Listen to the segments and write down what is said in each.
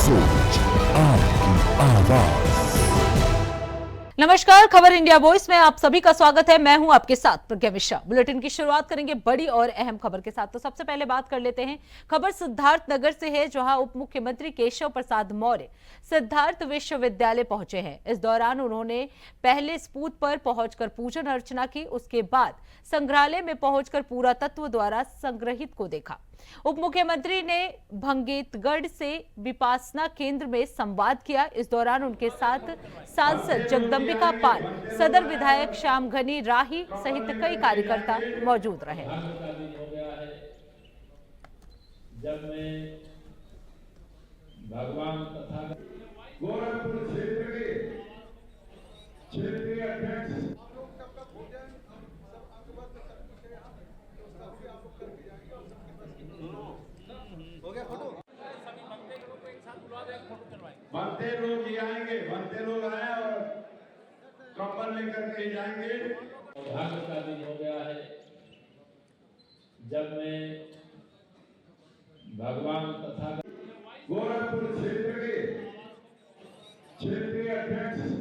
सोच, आपकी आवाज। नमस्कार, खबर इंडिया वॉइस में आप सभी का स्वागत है। मैं हूं आपके साथ प्रज्ञा मिश्रा। बुलेटिन की शुरुआत करेंगे बड़ी और अहम खबर के साथ। तो सबसे पहले बात कर लेते हैं, खबर सिद्धार्थ नगर से है, जहां उप मुख्यमंत्री केशव प्रसाद मौर्य सिद्धार्थ विश्वविद्यालय पहुंचे हैं। इस दौरान उन्होंने पहले स्पूत पर पहुंचकर पूजन अर्चना की। उसके बाद संग्रहालय में पहुंचकर पुरातत्व द्वारा संग्रहित को देखा। उप मुख्यमंत्री ने भंगेतगढ़ से विपासना केंद्र में संवाद किया। इस दौरान उनके साथ सांसद जगदंबिका पाल, सदर विधायक श्याम घनी राही सहित कई कार्यकर्ता मौजूद रहे। जब मैं भगवान तथा गोरखपुर क्षेत्र के क्षेत्रीय अध्यक्ष बनते लोग ही आएंगे, बनते लोग आए और कंबल लेकर के जाएंगे। भाग्य का दिन हो गया है जब मैं भगवान तथा गोरखपुर क्षेत्र के क्षेत्रीय अध्यक्ष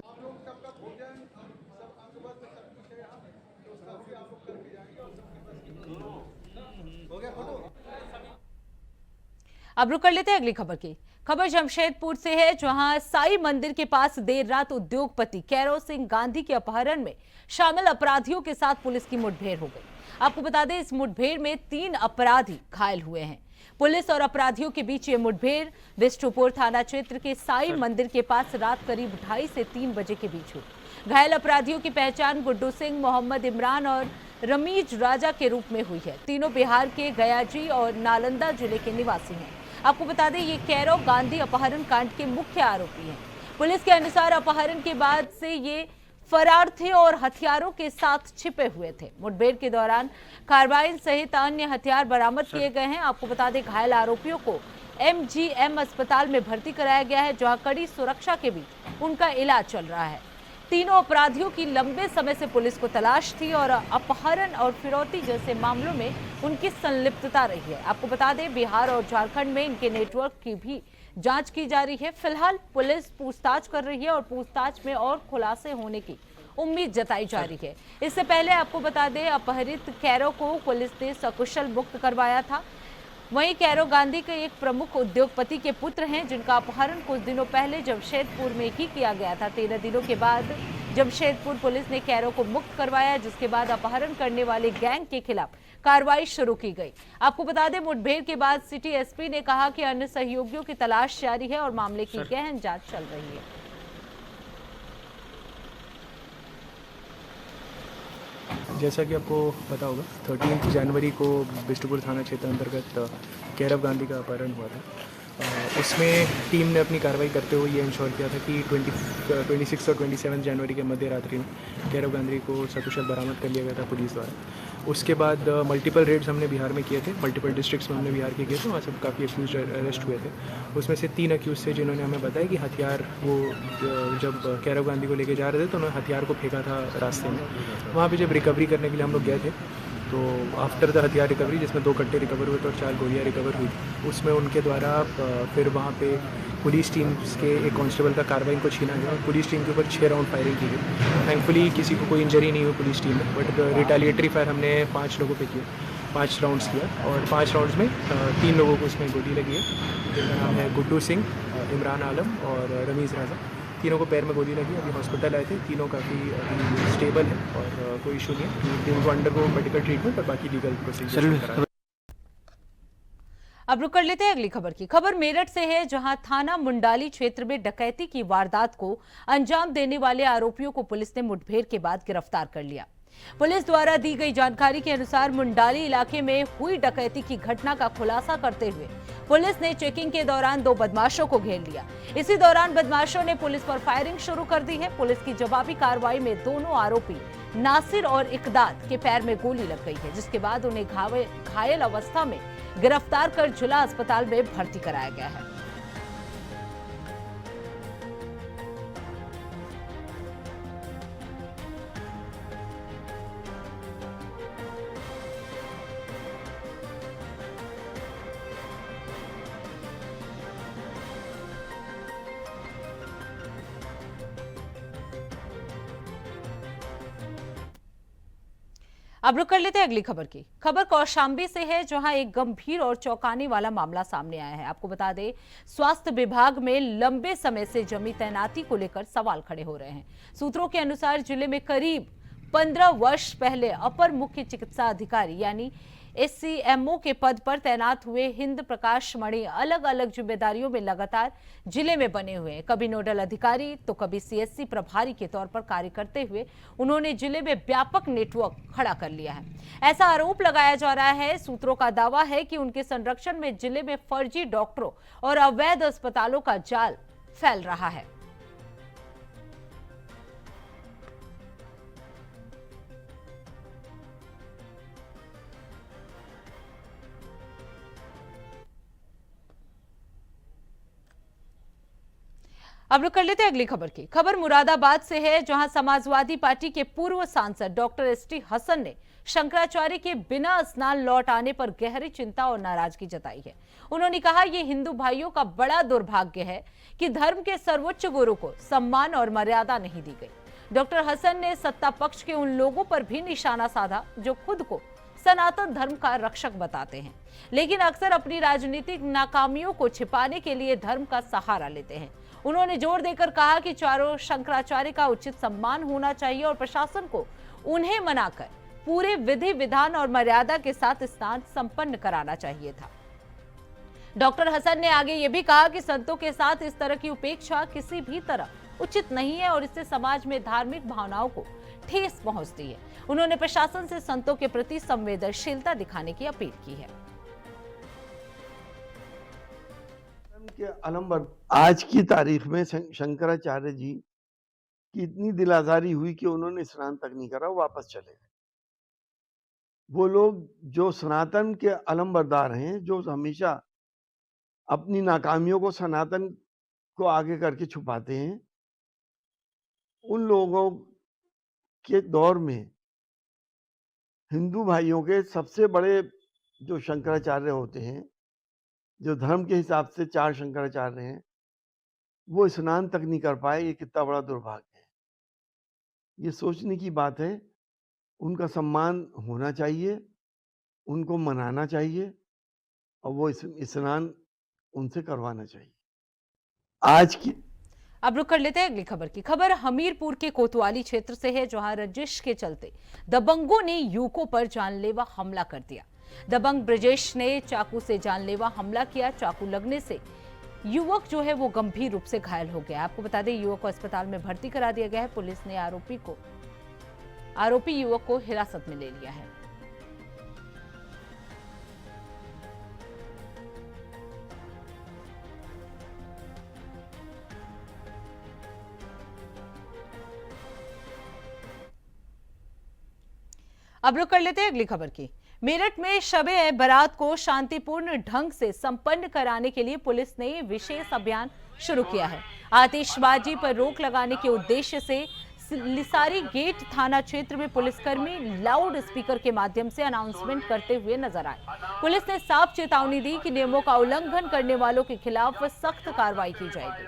अब रुक कर लेते हैं अगली खबर की। खबर जमशेदपुर से है, जहां साई मंदिर के पास देर रात उद्योगपति कैरो सिंह गांधी के अपहरण में शामिल अपराधियों के साथ पुलिस की मुठभेड़ हो गई। आपको बता दें, इस मुठभेड़ में 3 अपराधी घायल हुए हैं। पुलिस और अपराधियों के बीच ये मुठभेड़ विष्णुपुर थाना क्षेत्र के साई मंदिर के पास रात करीब 2:30 से 3 बजे के बीच हुई। घायल अपराधियों की पहचान गुड्डू सिंह, मोहम्मद इमरान और रमीज राजा के रूप में हुई है। तीनों बिहार के गयाजी और नालंदा जिले के निवासी हैं। आपको बता दें, ये कैरो गांधी अपहरण कांड के मुख्य आरोपी हैं। पुलिस के अनुसार अपहरण के बाद से ये फरार थे और हथियारों के साथ छिपे हुए थे। मुठभेड़ के दौरान कार्बाइन सहित अन्य हथियार बरामद किए गए हैं। आपको बता दें, घायल आरोपियों को MGM अस्पताल में भर्ती कराया गया है, जहां कड़ी सुरक्षा के बीच उनका इलाज चल रहा है। तीनों अपराधियों की लंबे समय से पुलिस को तलाश थी और अपहरण और फिरौती जैसे मामलों में उनकी संलिप्तता रही है। आपको बता दें, बिहार और झारखंड में इनके नेटवर्क की भी जांच की जा रही है। फिलहाल पुलिस पूछताछ कर रही है और पूछताछ में और खुलासे होने की उम्मीद जताई जा रही है। इससे पहले आपको बता दें, अपहरित कैरो को पुलिस ने सकुशल मुक्त करवाया था। वहीं कैरो गांधी के एक प्रमुख उद्योगपति के पुत्र हैं, जिनका अपहरण कुछ दिनों पहले जमशेदपुर में ही किया गया था। 13 दिनों के बाद जमशेदपुर पुलिस ने कैरो को मुक्त करवाया, जिसके बाद अपहरण करने वाले गैंग के खिलाफ कार्रवाई शुरू की गई। आपको बता दें, मुठभेड़ के बाद सिटी एसपी ने कहा कि अन्य सहयोगियों की तलाश जारी है और मामले की गहन जांच चल रही है। जैसा कि आपको पता होगा, 13 जनवरी को बिष्टुपुर थाना क्षेत्र अंतर्गत कैरव गांधी का अपहरण हुआ था। उसमें टीम ने अपनी कार्रवाई करते हुए ये इंश्योर किया था कि 26 और 27 जनवरी के मध्य रात्रि में कैरव गांधी को सकुशल बरामद कर लिया गया था पुलिस द्वारा। उसके बाद मल्टीपल रेड्स हमने बिहार में किए थे, मल्टीपल डिस्ट्रिक्ट्स में हमने बिहार के किए थे। वहाँ से काफ़ी अक्यूज अरेस्ट हुए थे। उसमें से 3 अक्यूज थे जिन्होंने हमें बताया कि हथियार वो जब कैरव गांधी को लेके जा रहे थे तो उन्होंने हथियार को फेंका था रास्ते में। वहाँ पे जब रिकवरी करने के लिए हम लोग गए थे, तो आफ्टर द हथियार रिकवरी, जिसमें 2 कट्टे रिकवर हुए थे और 4 गोलियाँ रिकवर हुई, उसमें उनके द्वारा फिर वहाँ पे पुलिस टीम के एक कांस्टेबल का कार्बाइन को छीना गया और पुलिस टीम के ऊपर 6 राउंड फायरिंग की गई। थैंकफुली किसी को कोई इंजरी नहीं हुई पुलिस टीम में, बट रिटेलिएटरी फायर हमने 5 लोगों पे किया, 5 राउंड्स किया और 5 राउंड्स में 3 लोगों को उसमें गोली लगी है, जिनका नाम है गुड्डू सिंह, इमरान आलम और रमीज राजा। तीनों को पैर में गोली लगी, अभी हॉस्पिटल आए थे। तीनों काफ़ी स्टेबल है और कोई इशू नहीं है। तीनों को अंडरगो मेडिकल ट्रीटमेंट और बाकी लीगल प्रोसीजर। अब रुक कर लेते हैं अगली खबर की। खबर मेरठ से है, जहां थाना मुंडाली क्षेत्र में डकैती की वारदात को अंजाम देने वाले आरोपियों को पुलिस ने मुठभेड़ के बाद गिरफ्तार कर लिया। पुलिस द्वारा दी गई जानकारी के अनुसार मुंडाली इलाके में हुई डकैती की घटना का खुलासा करते हुए पुलिस ने चेकिंग के दौरान 2 बदमाशों को घेर लिया। इसी दौरान बदमाशों ने पुलिस पर फायरिंग शुरू कर दी है। पुलिस की जवाबी कार्रवाई में दोनों आरोपी नासिर और इकदाद के पैर में गोली लग गई है, जिसके बाद उन्हें घायल अवस्था में गिरफ्तार कर जिला अस्पताल में भर्ती कराया गया है। अब रुक कर लेते हैं अगली खबर की। खबर कौशांबी से है, जहां एक गंभीर और चौंकाने वाला मामला सामने आया है। आपको बता दें, स्वास्थ्य विभाग में लंबे समय से जमी तैनाती को लेकर सवाल खड़े हो रहे हैं। सूत्रों के अनुसार जिले में करीब 15 वर्ष पहले अपर मुख्य चिकित्सा अधिकारी यानी एससीएमओ के पद पर तैनात हुए हिंद प्रकाश मणि अलग अलग जिम्मेदारियों में लगातार जिले में बने हुए हैं। कभी नोडल अधिकारी तो कभी सीएससी प्रभारी के तौर पर कार्य करते हुए उन्होंने जिले में व्यापक नेटवर्क खड़ा कर लिया है। ऐसा आरोप लगाया जा रहा है। सूत्रों का दावा है कि उनके संरक्षण में जिले में फर्जी डॉक्टरों और अवैध अस्पतालों का जाल फैल रहा है। अब रुक कर लेते हैं अगली खबर की। खबर मुरादाबाद से है, जहां समाजवादी पार्टी के पूर्व सांसद डॉक्टर एसटी हसन ने शंकराचार्य के बिना स्नान लौट आने पर गहरी चिंता और नाराजगी जताई है। उन्होंने कहा, यह हिंदू भाइयों का बड़ा दुर्भाग्य है कि धर्म के सर्वोच्च गुरु को सम्मान और मर्यादा नहीं दी गई। डॉक्टर हसन ने सत्ता पक्ष के उन लोगों पर भी निशाना साधा जो खुद को सनातन धर्म का रक्षक बताते हैं, लेकिन अक्सर अपनी राजनीतिक नाकामियों को छिपाने के लिए धर्म का सहारा लेते हैं। उन्होंने जोर देकर कहा कि चारों शंकराचार्य का उचित सम्मान होना चाहिए और प्रशासन को उन्हें मनाकर पूरे विधि विधान और मर्यादा के साथ स्नान संपन्न कराना चाहिए था। डॉक्टर हसन ने आगे ये भी कहा कि संतों के साथ इस तरह की उपेक्षा किसी भी तरह उचित नहीं है और इससे समाज में धार्मिक भावनाओं को ठेस पहुंचती है। उन्होंने प्रशासन से संतों के प्रति संवेदनशीलता दिखाने की अपील की है। के अलंबर आज की तारीख में शंकराचार्य जी की इतनी दिलासारी हुई कि उन्होंने स्नान तक नहीं करा, वापस चले गए। वो लोग जो सनातन के अलंबरदार हैं, जो हमेशा अपनी नाकामियों को सनातन को आगे करके छुपाते हैं, उन लोगों के दौर में हिंदू भाइयों के सबसे बड़े जो शंकराचार्य होते हैं, जो धर्म के हिसाब से 4 शंकराचार्य हैं, वो स्नान तक नहीं कर पाए। ये कितना बड़ा दुर्भाग्य है। ये सोचने की बात है। उनका सम्मान होना चाहिए, उनको मनाना चाहिए और वो स्नान उनसे करवाना चाहिए। आज की अब रुक कर लेते हैं अगली खबर की। खबर हमीरपुर के कोतवाली क्षेत्र से है, जहां रंजिश के चलते दबंगों ने युवकों पर जानलेवा हमला कर दिया। दबंग ब्रजेश ने चाकू से जानलेवा हमला किया। चाकू लगने से युवक जो है वो गंभीर रूप से घायल हो गया। आपको बता दें, युवक को अस्पताल में भर्ती करा दिया गया है। पुलिस ने आरोपी युवक को हिरासत में ले लिया है। अब रुक कर लेते हैं अगली खबर की। मेरठ में शबे बारात को शांतिपूर्ण ढंग से संपन्न कराने के लिए पुलिस ने विशेष अभियान शुरू किया है। आतिशबाजी पर रोक लगाने के उद्देश्य से लिसारी गेट थाना क्षेत्र में पुलिसकर्मी लाउड स्पीकर के माध्यम से अनाउंसमेंट करते हुए नजर आए। पुलिस ने साफ चेतावनी दी कि नियमों का उल्लंघन करने वालों के खिलाफ सख्त कार्रवाई की जाएगी।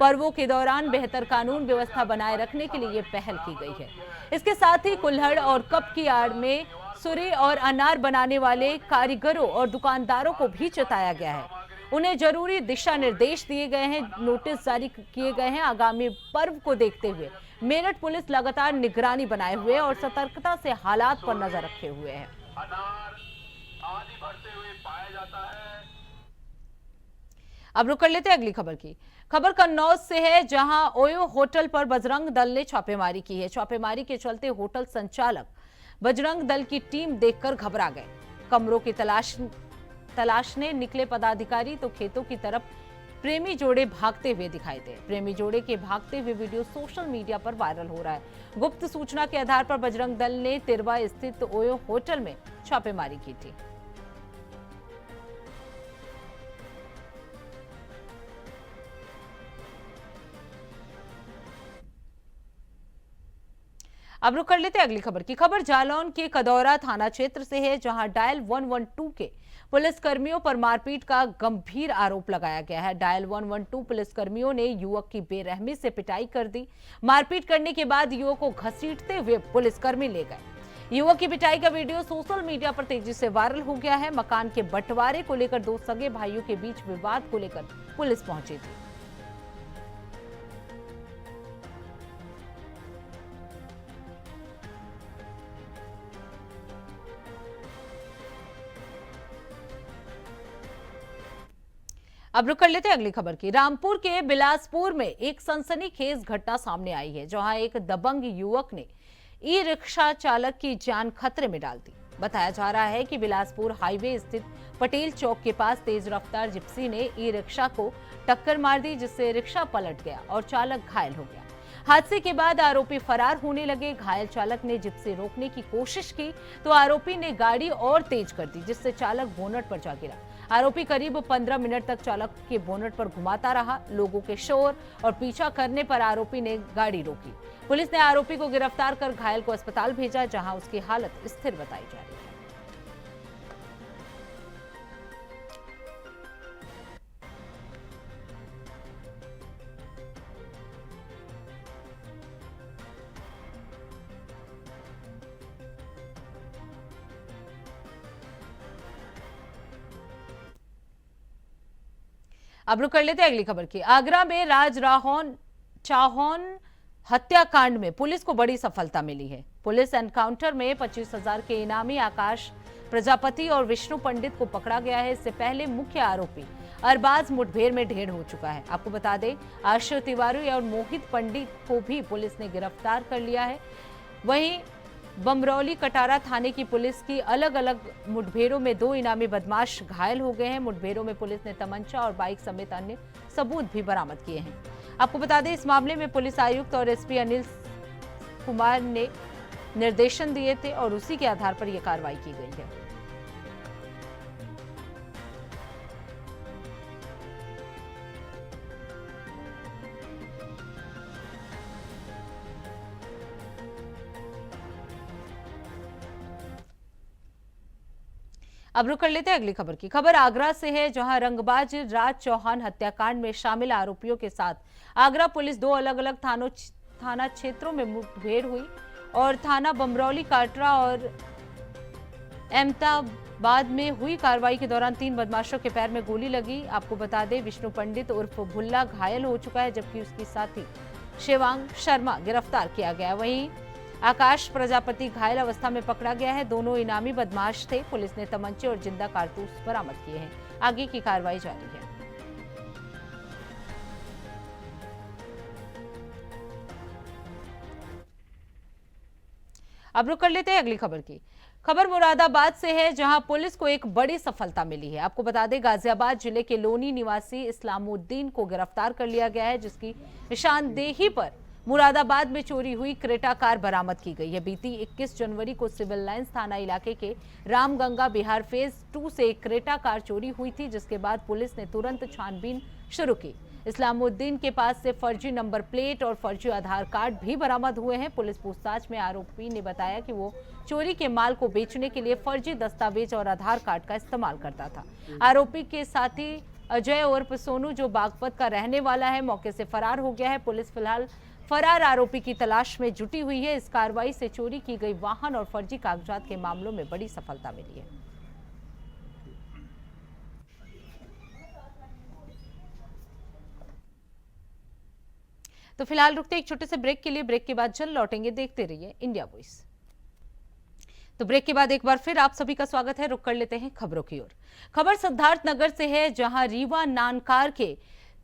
पर्वों के दौरान बेहतर कानून व्यवस्था बनाए रखने के लिए ये पहल की गई है। इसके साथ ही कुल्हड़ और कप की आड़ में सुरे और अनार बनाने वाले कारीगरों और दुकानदारों को भी चेताया गया है। उन्हें जरूरी दिशा निर्देश दिए गए हैं, नोटिस जारी किए गए हैं। आगामी पर्व को देखते हुए मेरठ पुलिस लगातार निगरानी बनाए हुए और सतर्कता से हालात पर नजर रखे हुए है। अब रुक कर लेते हैं अगली खबर की। खबर कन्नौज से है, जहां ओयो होटल पर बजरंग दल ने छापेमारी की है। छापेमारी के चलते होटल संचालक बजरंग दल की टीम देखकर घबरा गए। कमरों की तलाशने निकले पदाधिकारी तो खेतों की तरफ प्रेमी जोड़े भागते हुए दिखाई दे। प्रेमी जोड़े के भागते हुए वीडियो सोशल मीडिया पर वायरल हो रहा है। गुप्त सूचना के आधार पर बजरंग दल ने तिरवा स्थित ओयो होटल में छापेमारी की थी। अब रुक कर लेते हैं अगली खबर की। खबर जालौन के कदौरा थाना क्षेत्र से है, जहां डायल 112 के पुलिसकर्मियों पर मारपीट का गंभीर आरोप लगाया गया है। डायल 112 पुलिसकर्मियों ने युवक की बेरहमी से पिटाई कर दी। मारपीट करने के बाद युवक को घसीटते हुए पुलिसकर्मी ले गए। युवक की पिटाई का वीडियो सोशल मीडिया पर तेजी से वायरल हो गया है। मकान के बंटवारे को लेकर दो सगे भाइयों के बीच विवाद को लेकर पुलिस पहुंची थी। अब रुक कर लेते हैं अगली खबर की। रामपुर के बिलासपुर में एक सनसनीखेज घटना सामने आई है, जहां एक दबंग युवक ने ई रिक्शा चालक की जान खतरे में डाल दी। बताया जा रहा है कि बिलासपुर हाईवे स्थित पटेल चौक के पास तेज रफ्तार जिप्सी ने ई रिक्शा को टक्कर मार दी, जिससे रिक्शा पलट गया और चालक घायल हो गया। हादसे के बाद आरोपी फरार होने लगे। घायल चालक ने जिप्सी रोकने की कोशिश की तो आरोपी ने गाड़ी और तेज कर दी, जिससे चालक बोनट पर जा गिरा। आरोपी करीब 15 मिनट तक चालक के बोनट पर घुमाता रहा। लोगों के शोर और पीछा करने पर आरोपी ने गाड़ी रोकी। पुलिस ने आरोपी को गिरफ्तार कर घायल को अस्पताल भेजा, जहां उसकी हालत स्थिर बताई जा रही है। अब रुक कर लेते हैं अगली खबर की। आगरा में राज चाहौन हत्याकांड में पुलिस को बड़ी सफलता मिली है। पुलिस एनकाउंटर में 25,000 के इनामी आकाश प्रजापति और विष्णु पंडित को पकड़ा गया है। इससे पहले मुख्य आरोपी अरबाज मुठभेड़ में ढेर हो चुका है। आपको बता दें, आश्रय तिवारी और मोहित पंडित को भी पुलिस ने गिरफ्तार कर लिया है। वहीं बमरौली कटारा थाने की पुलिस की अलग अलग मुठभेड़ों में 2 इनामी बदमाश घायल हो गए हैं। मुठभेड़ों में पुलिस ने तमंचा और बाइक समेत अन्य सबूत भी बरामद किए हैं। आपको बता दें, इस मामले में पुलिस आयुक्त और एसपी अनिल कुमार ने निर्देशन दिए थे और उसी के आधार पर यह कार्रवाई की गई है। अब रुक कर लेते हैं अगली खबर की। खबर आगरा से है, जहां रंगबाज राज चौहान हत्याकांड में शामिल आरोपियों के साथ आगरा पुलिस 2 अलग अलग थाना क्षेत्रों में मुठभेड़ हुई और थाना बमरौली काटरा और अहमदाबाद में हुई कार्रवाई के दौरान 3 बदमाशों के पैर में गोली लगी। आपको बता दें, विष्णु पंडित उर्फ भुल्ला घायल हो चुका है, जबकि उसकी साथी शिवांग शर्मा गिरफ्तार किया गया। वहीं आकाश प्रजापति घायल अवस्था में पकड़ा गया है। दोनों इनामी बदमाश थे। पुलिस ने तमंचे और जिंदा कारतूस बरामद किए हैं। आगे की कार्रवाई जारी है। अब रुक कर लेते हैं अगली खबर की। खबर मुरादाबाद से है, जहां पुलिस को एक बड़ी सफलता मिली है। आपको बता दें, गाजियाबाद जिले के लोनी निवासी इस्लामुद्दीन को गिरफ्तार कर लिया गया है, जिसकी निशानदेही पर मुरादाबाद में चोरी हुई क्रेटा कार बरामद की गई है। बीती 21 जनवरी को सिविल लाइंस थाना इलाके के रामगंगा बिहार फेज 2 से एक क्रेटा कार चोरी हुई थी, जिसके बाद पुलिस ने तुरंत छानबीन शुरू की। इस्लामुद्दीन के पास से फर्जी नंबर प्लेट और फर्जी आधार कार्ड भी बरामद हुए हैं। पुलिस पूछताछ में आरोपी ने बताया कि वो चोरी के माल को बेचने के लिए फर्जी दस्तावेज और आधार कार्ड का इस्तेमाल करता था। आरोपी के साथी अजय उर्फ सोनू, जो बागपत का रहने वाला है, मौके से फरार हो गया है। पुलिस फिलहाल फरार आरोपी की तलाश में जुटी हुई है। इस कार्रवाई से चोरी की गई वाहन और फर्जी कागजात के मामलों में बड़ी सफलता मिली है। तो फिलहाल रुकते एक छोटे से ब्रेक के लिए। ब्रेक के बाद जल्द लौटेंगे। देखते रहिए इंडिया वॉइस। तो ब्रेक के बाद एक बार फिर आप सभी का स्वागत है। रुक कर लेते हैं खबरों की ओर। खबर सिद्धार्थ नगर से है, जहां रीवा नानकार के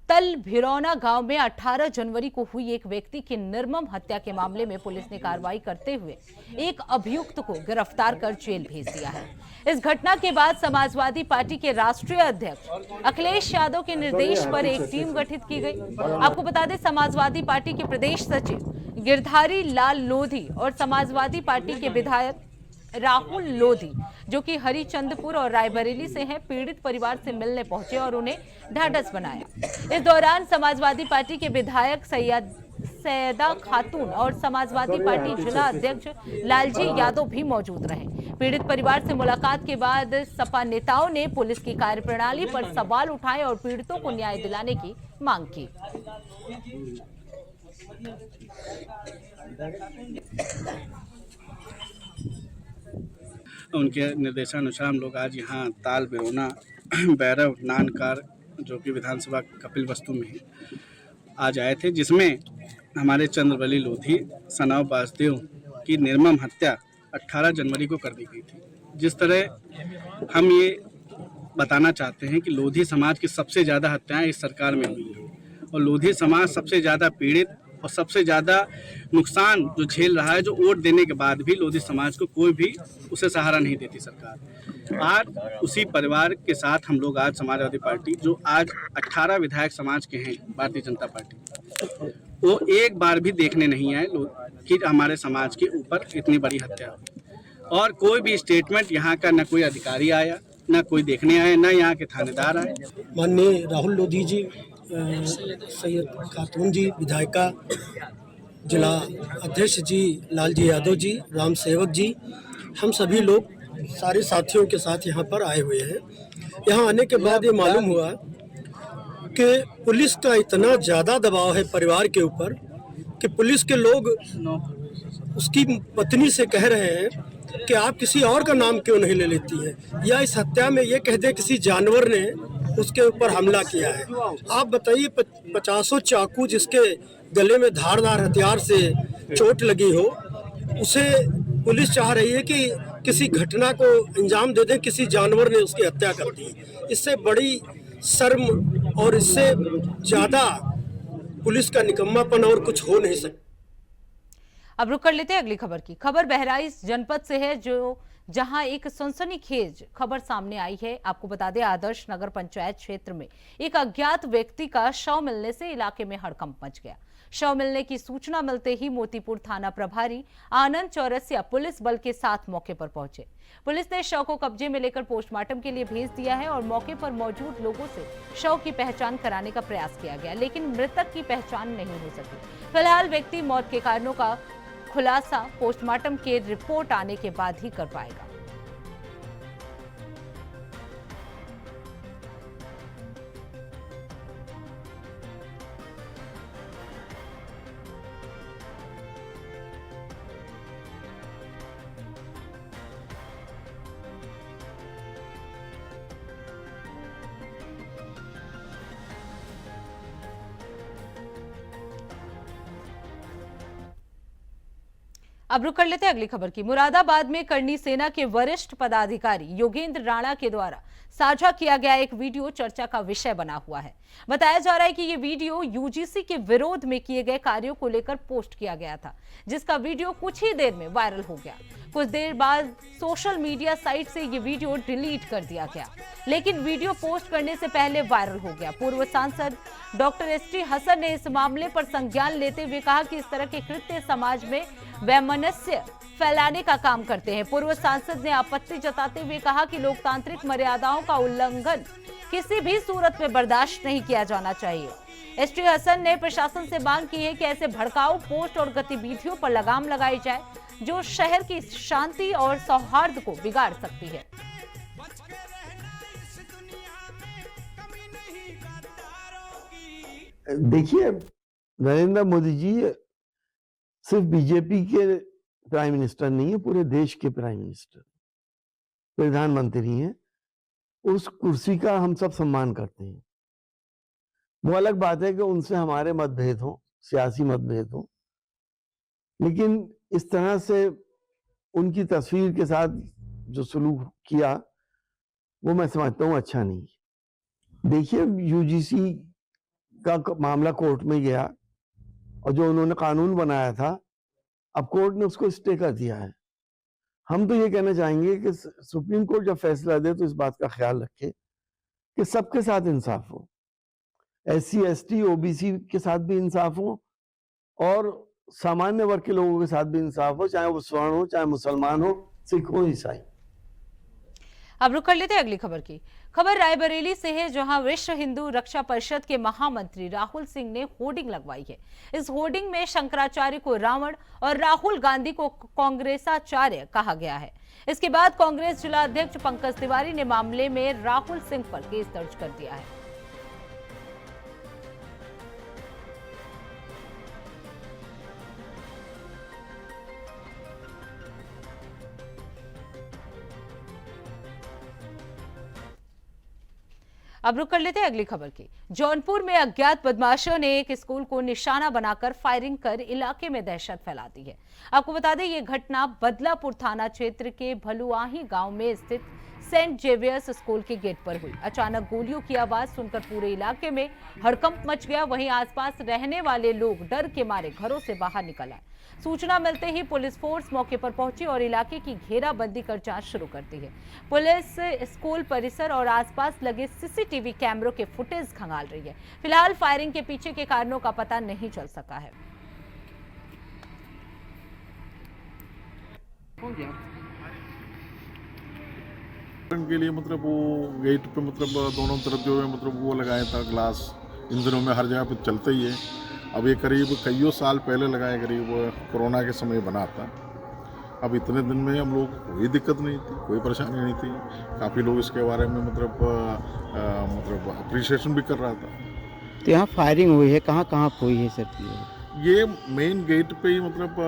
तल भिरौना गांव में 18 जनवरी को हुई एक व्यक्ति की निर्मम हत्या के मामले में पुलिस ने कार्रवाई करते हुए एक अभियुक्त को गिरफ्तार कर जेल भेज दिया है। इस घटना के बाद समाजवादी पार्टी के राष्ट्रीय अध्यक्ष अखिलेश यादव के निर्देश पर एक टीम गठित की गई। आपको बता दें, समाजवादी पार्टी के प्रदेश सचिव गिरधारी लाल लोधी और समाजवादी पार्टी के विधायक राहुल लोधी, जो कि हरिचंदपुर और रायबरेली से हैं, पीड़ित परिवार से मिलने पहुंचे और उन्हें ढांढस बनाया। इस दौरान समाजवादी पार्टी के विधायक सैयदा खातून और समाजवादी पार्टी जिला अध्यक्ष लालजी यादव भी मौजूद रहे। पीड़ित परिवार से मुलाकात के बाद सपा नेताओं ने पुलिस की कार्यप्रणाली पर सवाल उठाए और पीड़ितों को न्याय दिलाने की मांग की। उनके निर्देशानुसार हम लोग आज यहाँ ताल बेरोना भैरव नानकार जो कि विधानसभा कपिल वस्तु में है, आज आए थे, जिसमें हमारे चंद्रवली लोधी सनाव वासुदेव की निर्मम हत्या 18 जनवरी को कर दी गई थी। जिस तरह हम ये बताना चाहते हैं कि लोधी समाज की सबसे ज़्यादा हत्याएं इस सरकार में हुई हैं और लोधी समाज सबसे ज़्यादा पीड़ित और सबसे ज़्यादा नुकसान जो झेल रहा है, जो वोट देने के बाद भी लोधी समाज को कोई भी उसे सहारा नहीं देती सरकार। आज उसी परिवार के साथ हम लोग आज समाजवादी पार्टी, जो आज 18 विधायक समाज के हैं भारतीय जनता पार्टी, वो एक बार भी देखने नहीं आए कि हमारे समाज के ऊपर इतनी बड़ी हत्या हो। और कोई भी स्टेटमेंट यहाँ का न कोई अधिकारी आया, न कोई देखने आए, न यहाँ के थानेदार आए। माननीय राहुल लोधी जी, सैयद खातून जी विधायिका, जिला अध्यक्ष जी लालजी यादव जी, राम सेवक जी, हम सभी लोग सारे साथियों के साथ यहाँ पर आए हुए हैं। यहाँ आने के बाद ये मालूम हुआ कि पुलिस का इतना ज़्यादा दबाव है परिवार के ऊपर कि पुलिस के लोग उसकी पत्नी से कह रहे हैं कि आप किसी और का नाम क्यों नहीं ले लेती हैं, या इस हत्या में ये कह दे किसी जानवर ने उसके ऊपर हमला किया है। आप बताइए, 50 चाकू जिसके गले में धारदार हथियार से चोट लगी हो, उसे पुलिस चाह रही है कि किसी घटना को अंजाम दे दे, किसी जानवर ने उसकी हत्या कर दी। इससे बड़ी शर्म और इससे ज़्यादा पुलिस का निकम्मापन और कुछ हो नहीं सकता। अब रुक कर लेते हैं अगली खबर की। खबर बहराइच जनपद से है, जहां एक सनसनीखेज खबर सामने आई है। आपको बता दें, आदर्श नगर पंचायत क्षेत्र में एक अज्ञात व्यक्ति का शव मिलने से इलाके में हड़कंप मच गया। शव मिलने की सूचना मिलते ही मोतीपुर थाना प्रभारी आनंद चौरसिया पुलिस बल के साथ मौके पर पहुंचे। पुलिस ने शव को कब्जे में लेकर पोस्टमार्टम के लिए भेज दिया है और मौके पर मौजूद लोगों से शव की पहचान कराने का प्रयास किया गया, लेकिन मृतक की पहचान नहीं हो सकी। फिलहाल व्यक्ति मौत के कारणों का खुलासा पोस्टमार्टम के रिपोर्ट आने के बाद ही कर पाएगा। अब रुक कर लेते हैं अगली खबर की। मुरादाबाद में करनी सेना के वरिष्ठ पदाधिकारी योगेंद्र राणा के द्वारा साझा किया गया एक वीडियो चर्चा का विषय बना हुआ है। बताया जा रहा है कि ये वीडियो यूजीसी के विरोध में किए गए कार्यों को लेकर पोस्ट किया गया था, जिसका वीडियो कुछ ही देर में वायरल हो गया। कुछ देर बाद सोशल मीडिया साइट से ये वीडियो डिलीट कर दिया गया, लेकिन वीडियो पोस्ट करने से पहले वायरल हो गया। पूर्व सांसद डॉक्टर एसटी हसन ने इस मामले पर संज्ञान लेते हुए कहा कि इस तरह के कृत्य समाज में वैमनस्य फैलाने का काम करते हैं। पूर्व सांसद ने आपत्ति जताते हुए कहा कि लोकतांत्रिक मर्यादाओं का उल्लंघन किसी भी सूरत में बर्दाश्त नहीं किया जाना चाहिए। एसटी हसन ने प्रशासन से मांग की है कि ऐसे भड़काऊ पोस्ट और गतिविधियों पर लगाम लगाई जाए जो शहर की शांति और सौहार्द को बिगाड़ सकती है। देखिए, नरेंद्र मोदी जी सिर्फ बीजेपी के प्राइम मिनिस्टर नहीं है, पूरे देश के प्राइम मिनिस्टर, प्रधानमंत्री हैं। उस कुर्सी का हम सब सम्मान करते हैं। वो अलग बात है कि उनसे हमारे मतभेद हो, सियासी मतभेद हो, लेकिन इस तरह से उनकी तस्वीर के साथ जो सलूक किया वो मैं समझता हूँ अच्छा नहीं। देखिए, यूजीसी का मामला कोर्ट में गया और जो उन्होंने कानून बनाया था, अब कोर्ट ने उसको स्टे कर दिया है। हम तो ये कहना चाहेंगे कि सुप्रीम कोर्ट जब फैसला दे तो इस बात का ख्याल रखे कि सबके साथ इंसाफ हो, SC ST OBC के साथ भी इंसाफ हो और सामान्य वर्ग के लोगों के साथ भी इंसाफ हो, चाहे वो स्वर्ण हो, चाहे मुसलमान हो, सिख हो, ईसाई। अब रुक कर लेते हैं अगली खबर की। खबर रायबरेली से है, जहां विश्व हिंदू रक्षा परिषद के महामंत्री राहुल सिंह ने होर्डिंग लगवाई है। इस होर्डिंग में शंकराचार्य को रावण और राहुल गांधी को कांग्रेसाचार्य कहा गया है। इसके बाद कांग्रेस जिला अध्यक्ष पंकज तिवारी ने मामले में राहुल सिंह पर केस दर्ज कर दिया है। अब रुक कर लेते हैं अगली खबर की। जौनपुर में अज्ञात बदमाशों ने एक स्कूल को निशाना बनाकर फायरिंग कर इलाके में दहशत फैला दी है। आपको बता दें, ये घटना बदलापुर थाना क्षेत्र के भलुआही गांव में स्थित सेंट जेवियर्स स्कूल के गेट पर हुई। अचानक गोलियों की आवाज सुनकर पूरे इलाके में हड़कंप मच गया। वहीं आसपास रहने वाले लोग डर के मारे घरों से बाहर निकल आए। सूचना मिलते ही पुलिस फोर्स मौके पर पहुंची और इलाके की घेराबंदी कर जांच शुरू कर दी है। पुलिस स्कूल परिसर और आसपास लगे सीसीटीवी कैमरों के फुटेज खंगाल रही है। फिलहाल फायरिंग के पीछे के कारणों का पता नहीं चल सका है। के लिए मतलब वो गेट पे मतलब दोनों तरफ जो है मतलब वो लगाया था ग्लास। इन दिनों में हर जगह पे चलता ही है। अब ये करीब कईयों साल पहले लगाए, करीब कोरोना के समय बना था। अब इतने दिन में हम लोग कोई दिक्कत नहीं थी, कोई परेशानी नहीं थी। काफ़ी लोग इसके बारे में मतलब अप्रिशिएशन भी कर रहा था। तो यहाँ फायरिंग हुई है, कहाँ कहाँ हुई है सर? ये मेन गेट पे ही मतलब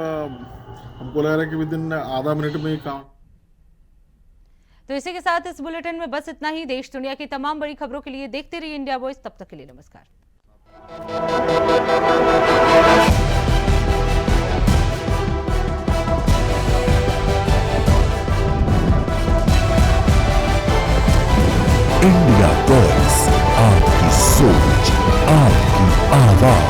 हमको लग रहा है कि विद इन आधा मिनट में ही काम। तो इसी के साथ इस बुलेटिन में बस इतना ही। देश दुनिया की तमाम बड़ी खबरों के लिए देखते रहिए इंडिया वॉइस। तब तक के लिए नमस्कार। इंडिया वॉइस, आपकी सोच, आपकी आवाज।